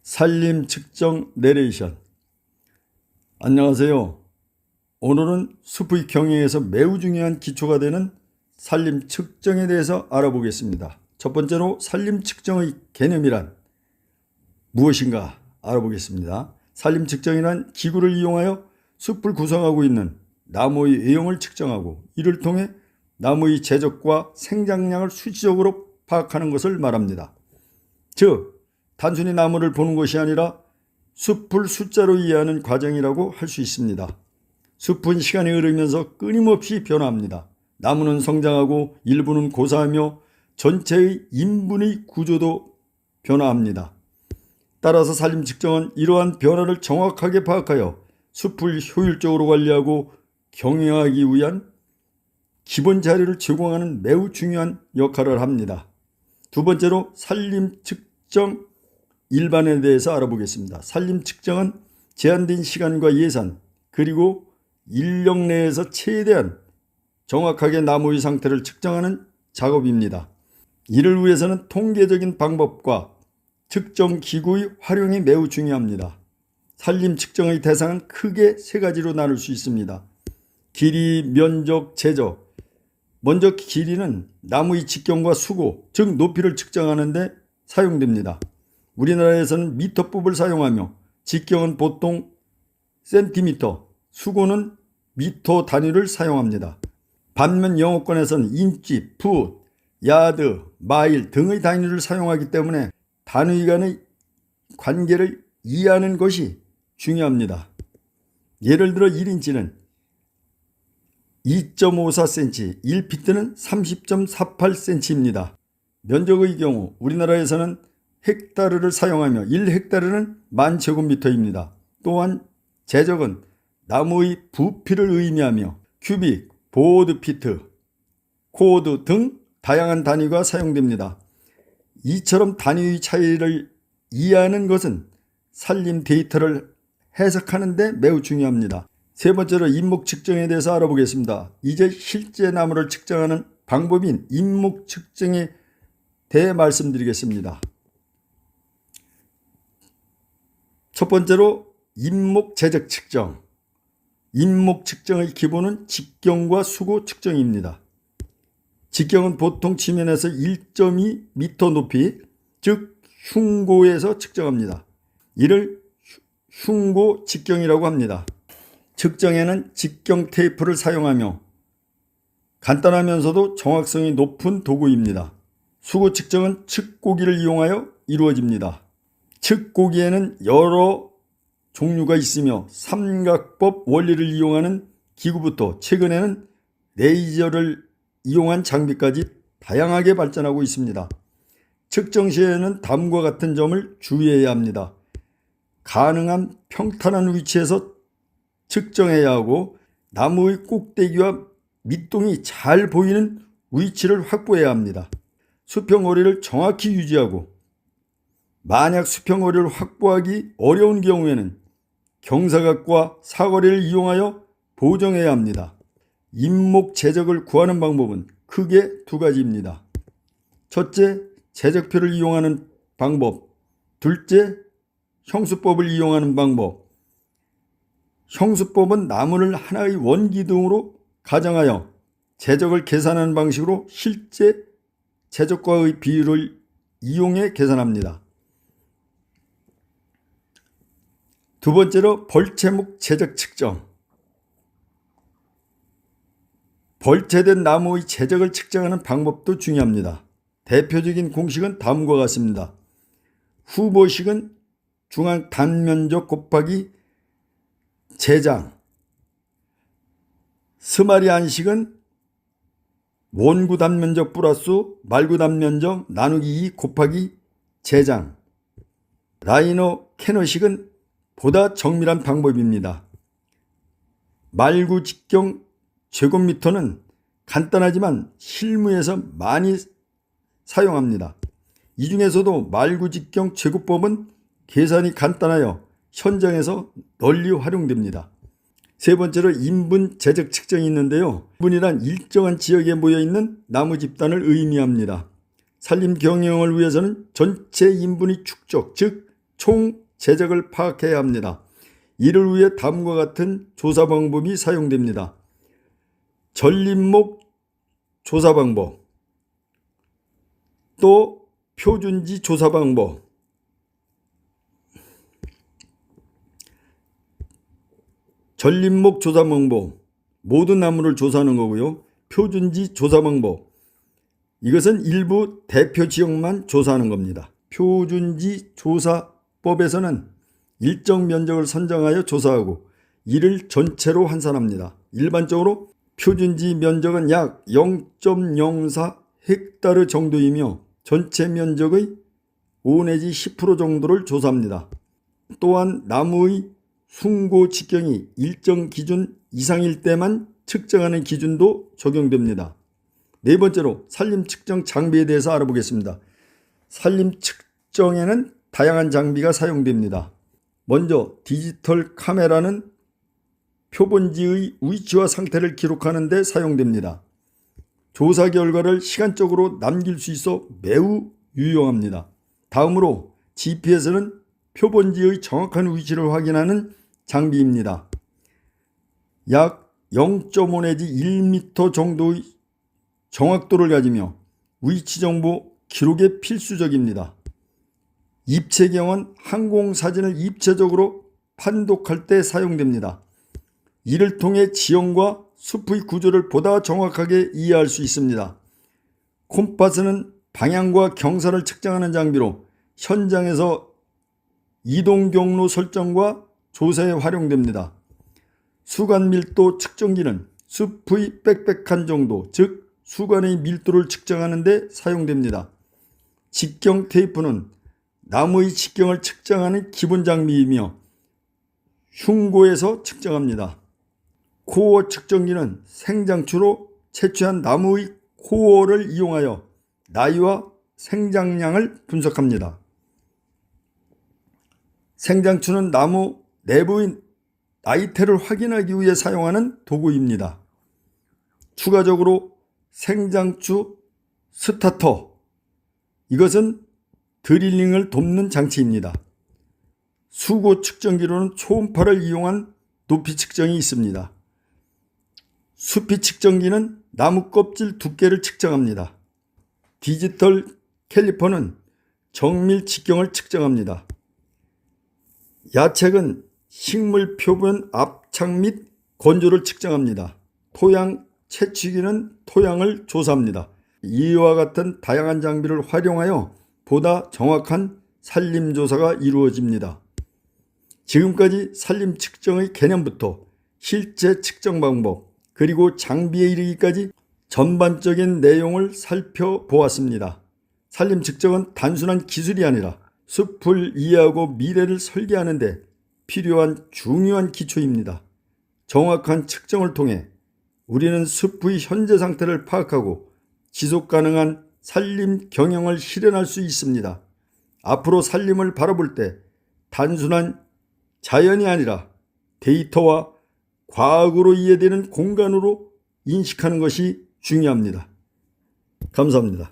산림 측정 내레이션. 안녕하세요. 오늘은 숲의 경영에서 매우 중요한 기초가 되는 산림 측정에 대해서 알아보겠습니다. 첫 번째로 산림 측정의 개념이란 무엇인가 알아보겠습니다. 산림 측정이란 기구를 이용하여 숲을 구성하고 있는 나무의 외형을 측정하고 이를 통해 나무의 제적과 생장량을 수치적으로 파악하는 것을 말합니다. 즉 단순히 나무를 보는 것이 아니라 숲을 숫자로 이해하는 과정이라고 할 수 있습니다. 숲은 시간이 흐르면서 끊임없이 변화합니다. 나무는 성장하고 일부는 고사하며 전체의 인분의 구조도 변화합니다. 따라서 산림 측정은 이러한 변화를 정확하게 파악하여 숲을 효율적으로 관리하고 경영하기 위한 기본 자료를 제공하는 매우 중요한 역할을 합니다. 두 번째로 산림 측정 일반에 대해서 알아보겠습니다. 산림 측정은 제한된 시간과 예산 그리고 인력 내에서 최대한 정확하게 나무의 상태를 측정하는 작업입니다. 이를 위해서는 통계적인 방법과 측정 기구의 활용이 매우 중요합니다. 산림 측정의 대상은 크게 세 가지로 나눌 수 있습니다. 길이, 면적, 제적. 먼저 길이는 나무의 직경과 수고, 즉 높이를 측정하는 데 사용됩니다. 우리나라에서는 미터법을 사용하며 직경은 보통 센티미터, 수고는 미터 단위를 사용합니다. 반면 영어권에서는 인치, 풋, 야드, 마일 등의 단위를 사용하기 때문에 단위 간의 관계를 이해하는 것이 중요합니다. 예를 들어 1인치는 2.54cm, 1피트는 30.48cm입니다. 면적의 경우 우리나라에서는 헥타르를 사용하며 1헥타르는 10,000제곱미터입니다. 또한 제적은 나무의 부피를 의미하며 큐빅, 보드피트, 코드 등 다양한 단위가 사용됩니다. 이처럼 단위의 차이를 이해하는 것은 산림 데이터를 해석하는 데 매우 중요합니다. 세 번째로 인목 측정에 대해서 알아보겠습니다. 이제 실제 나무를 측정하는 방법인 인목 측정에 대해 말씀드리겠습니다. 첫 번째로 인목 제적 측정. 인목 측정의 기본은 직경과 수고 측정입니다. 직경은 보통 지면에서 1.2m 높이, 즉 흉고에서 측정합니다. 이를 흉고 직경이라고 합니다. 측정에는 직경 테이프를 사용하며 간단하면서도 정확성이 높은 도구입니다. 수고 측정은 측고기를 이용하여 이루어집니다. 측고기에는 여러 종류가 있으며 삼각법 원리를 이용하는 기구부터 최근에는 레이저를 이용한 장비까지 다양하게 발전하고 있습니다. 측정 시에는 다음과 같은 점을 주의해야 합니다. 가능한 평탄한 위치에서 측정해야 하고 나무의 꼭대기와 밑동이 잘 보이는 위치를 확보해야 합니다. 수평거리를 정확히 유지하고 만약 수평거리를 확보하기 어려운 경우에는 경사각과 사거리를 이용하여 보정해야 합니다. 인목 제적을 구하는 방법은 크게 두 가지입니다. 첫째, 제적표를 이용하는 방법. 둘째, 형수법을 이용하는 방법. 형수법은 나무를 하나의 원기둥으로 가정하여 제적을 계산하는 방식으로 실제 제적과의 비율을 이용해 계산합니다. 두 번째로 벌채목 제적 측정. 벌채된 나무의 제적을 측정하는 방법도 중요합니다. 대표적인 공식은 다음과 같습니다. 후보식은 중앙 단면적 곱하기 제장, 스마리 안식은 원구 단면적 플러스 말구 단면적 나누기 2 곱하기 제장, 라이너 캐너식은 보다 정밀한 방법입니다. 말구 직경 제곱미터는 간단하지만 실무에서 많이 사용합니다. 이 중에서도 말구 직경 제곱법은 계산이 간단하여 현장에서 널리 활용됩니다. 세 번째로 인분 제적 측정이 있는데요. 인분이란 일정한 지역에 모여있는 나무 집단을 의미합니다. 산림 경영을 위해서는 전체 인분의 축적, 즉 총 재적을 파악해야 합니다. 이를 위해 다음과 같은 조사 방법이 사용됩니다. 전립목 조사 방법, 또 표준지 조사 방법, 전립목 조사 방법, 모든 나무를 조사하는 거고요. 표준지 조사 방법, 이것은 일부 대표 지역만 조사하는 겁니다. 표준지 조사법에서는 일정 면적을 선정하여 조사하고 이를 전체로 환산합니다. 일반적으로 표준지 면적은 약 0.04 헥타르 정도이며 전체 면적의 5 내지 10% 정도를 조사합니다. 또한 나무의 숭고 직경이 일정 기준 이상일 때만 측정하는 기준도 적용됩니다. 네 번째로 산림 측정 장비에 대해서 알아보겠습니다. 산림 측정에는 다양한 장비가 사용됩니다. 먼저 디지털 카메라는 표본지의 위치와 상태를 기록하는 데 사용됩니다. 조사 결과를 시간적으로 남길 수 있어 매우 유용합니다. 다음으로 GPS는 표본지의 정확한 위치를 확인하는 장비입니다. 약 0.5 내지 1m 정도의 정확도를 가지며 위치 정보 기록에 필수적입니다. 입체경은 항공사진을 입체적으로 판독할 때 사용됩니다. 이를 통해 지형과 숲의 구조를 보다 정확하게 이해할 수 있습니다. 콤파스는 방향과 경사를 측정하는 장비로 현장에서 이동 경로 설정과 조사에 활용됩니다. 수간 밀도 측정기는 숲의 빽빽한 정도, 즉 수간의 밀도를 측정하는 데 사용됩니다. 직경 테이프는 나무의 직경을 측정하는 기본 장비이며 흉고에서 측정합니다. 코어 측정기는 생장추로 채취한 나무의 코어를 이용하여 나이와 생장량을 분석합니다. 생장추는 나무 내부의 나이테를 확인하기 위해 사용하는 도구입니다. 추가적으로 생장추 스타터, 이것은 드릴링을 돕는 장치입니다. 수고 측정기로는 초음파를 이용한 높이 측정이 있습니다. 수피 측정기는 나무 껍질 두께를 측정합니다. 디지털 캘리퍼는 정밀 직경을 측정합니다. 야책은 식물 표본 압착 및 건조를 측정합니다. 토양 채취기는 토양을 조사합니다. 이와 같은 다양한 장비를 활용하여 보다 정확한 산림 조사가 이루어집니다. 지금까지 산림 측정의 개념부터 실제 측정 방법, 그리고 장비에 이르기까지 전반적인 내용을 살펴보았습니다. 산림 측정은 단순한 기술이 아니라 숲을 이해하고 미래를 설계하는 데 필요한 중요한 기초입니다. 정확한 측정을 통해 우리는 숲의 현재 상태를 파악하고 지속 가능한 산림 경영을 실현할 수 있습니다. 앞으로 산림을 바라볼 때 단순한 자연이 아니라 데이터와 과학으로 이해되는 공간으로 인식하는 것이 중요합니다. 감사합니다.